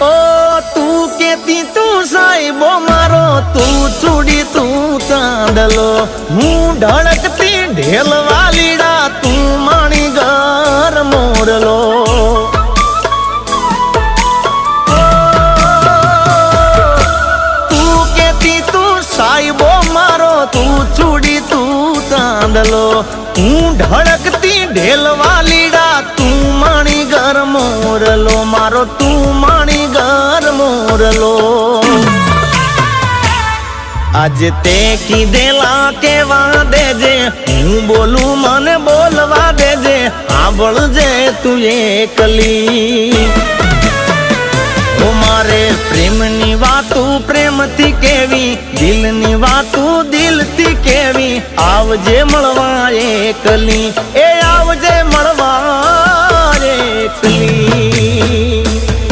ઓ તું કેતી તું સાહેબો મારો, તું ચૂડી તું ચાંદલો, હું ઢળકતી ઢેલ વાલીડા, તું માણી ઘર મોરલો. તું કેતી તું સાહેબો મારો, તું ચૂડી તું ચાંદલો, હું ઢળકતી ઢેલ વાલીડા, તું માણી ઘર મોરલો, મારો તું માણી ઘર મોરલો. આજે તે કીધેલા કેવા દેજે, હું બોલું મને બોલવા દેજે, સાંભળજે તું એકલી. ઓ મારે પ્રેમની વાતું પ્રેમથી કેવી, દિલની વાતું દિલથી કેવી, આવજે મળવા એકલી. એ